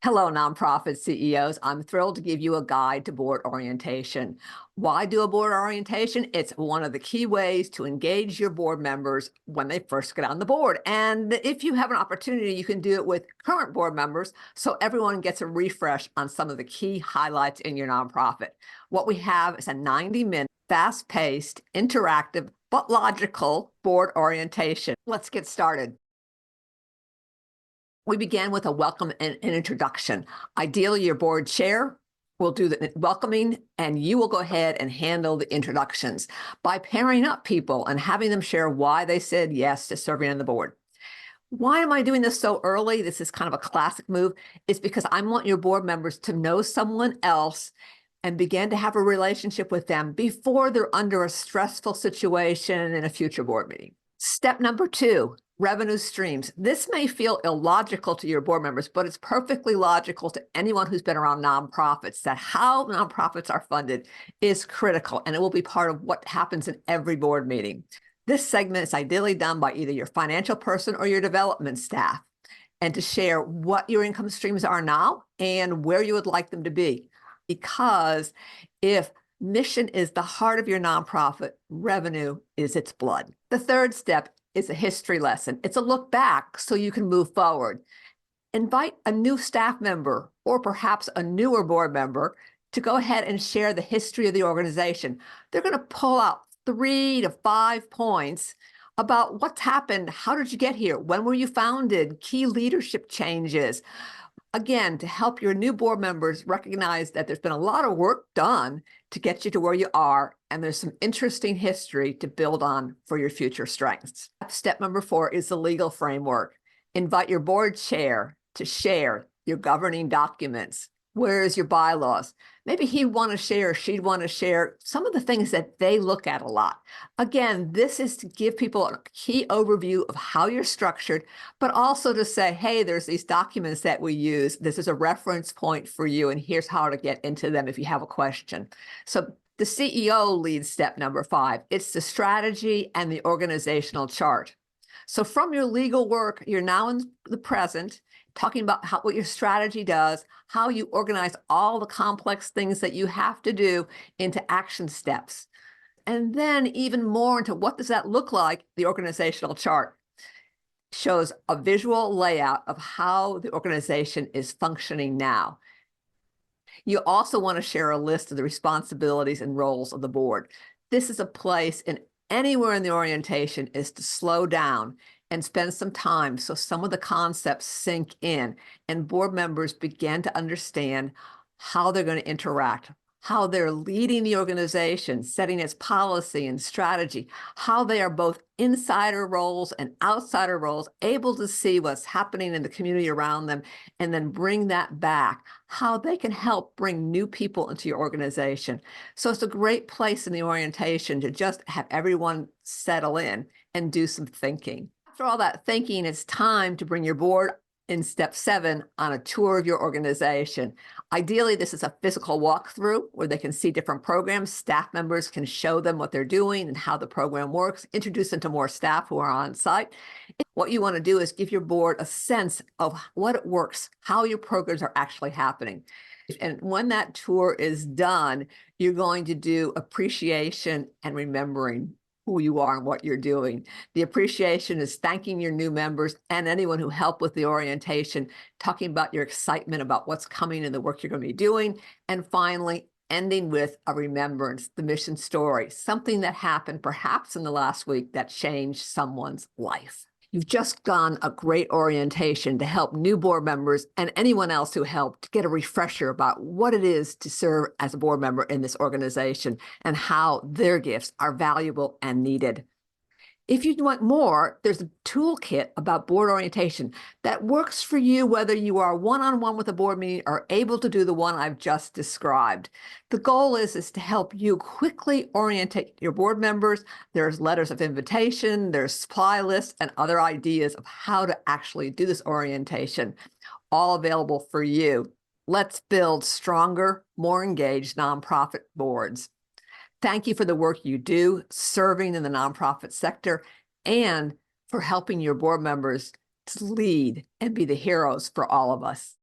Hello, nonprofit CEOs. I'm thrilled to give you a guide to board orientation. Why do a board orientation? It's one of the key ways to engage your board members when they first get on the board. And if you have an opportunity, you can do it with current board members so everyone gets a refresh on some of the key highlights in your nonprofit. What we have is a 90-minute, fast-paced, interactive, but logical board orientation. Let's get started. We began with a welcome and an introduction. Ideally, your board chair will do the welcoming, and you will go ahead and handle the introductions by pairing up people and having them share why they said yes to serving on the board. Why am I doing this so early? This is kind of a classic move. It's because I want your board members to know someone else and begin to have a relationship with them before they're under a stressful situation in a future board meeting. Step number 2, revenue streams. This may feel illogical to your board members, but it's perfectly logical to anyone who's been around nonprofits that how nonprofits are funded is critical, and it will be part of what happens in every board meeting. This segment is ideally done by either your financial person or your development staff, and to share what your income streams are now and where you would like them to be. Because if mission is the heart of your nonprofit, revenue is its blood. The third step is a history lesson. It's a look back so you can move forward. Invite a new staff member or perhaps a newer board member to go ahead and share the history of the organization. They're going to pull out 3 to 5 points about what's happened. How did you get here? When were you founded? Key leadership changes. Again, to help your new board members recognize that there's been a lot of work done to get you to where you are, and there's some interesting history to build on for your future strengths. Step number 4 is the legal framework. Invite your board chair to share your governing documents. Where is your bylaws? Maybe he'd want to share, she'd want to share some of the things that they look at a lot. Again, this is to give people a key overview of how you're structured, but also to say, hey, there's these documents that we use. This is a reference point for you, and here's how to get into them if you have a question. So the CEO leads step number 5. It's the strategy and the organizational chart. So from your legal work, you're now in the present, talking about what your strategy does, how you organize all the complex things that you have to do into action steps. And then even more into what does that look like, the organizational chart shows a visual layout of how the organization is functioning now. You also want to share a list of the responsibilities and roles of the board. This is a place in anywhere in the orientation is to slow down and spend some time so some of the concepts sink in and board members begin to understand how they're going to interact, how they're leading the organization, setting its policy and strategy, how they are both insider roles and outsider roles, able to see what's happening in the community around them, and then bring that back, how they can help bring new people into your organization. So it's a great place in the orientation to just have everyone settle in and do some thinking. After all that thinking, it's time to bring your board in step 7 on a tour of your organization. Ideally, this is a physical walkthrough where they can see different programs. Staff members can show them what they're doing and how the program works, introduce them to more staff who are on site. What you want to do is give your board a sense of what it works, how your programs are actually happening. And when that tour is done, you're going to do appreciation and remembering who you are and what you're doing. The appreciation is thanking your new members and anyone who helped with the orientation, talking about your excitement about what's coming and the work you're going to be doing. And finally, ending with a remembrance, the mission story, something that happened perhaps in the last week that changed someone's life. You've just done a great orientation to help new board members and anyone else who helped get a refresher about what it is to serve as a board member in this organization and how their gifts are valuable and needed. If you want more, there's a toolkit about board orientation that works for you whether you are one-on-one with a board meeting or able to do the one I've just described. The goal is to help you quickly orientate your board members. There's letters of invitation, there's supply lists, and other ideas of how to actually do this orientation, all available for you. Let's build stronger, more engaged nonprofit boards. Thank you for the work you do serving in the nonprofit sector and for helping your board members to lead and be the heroes for all of us.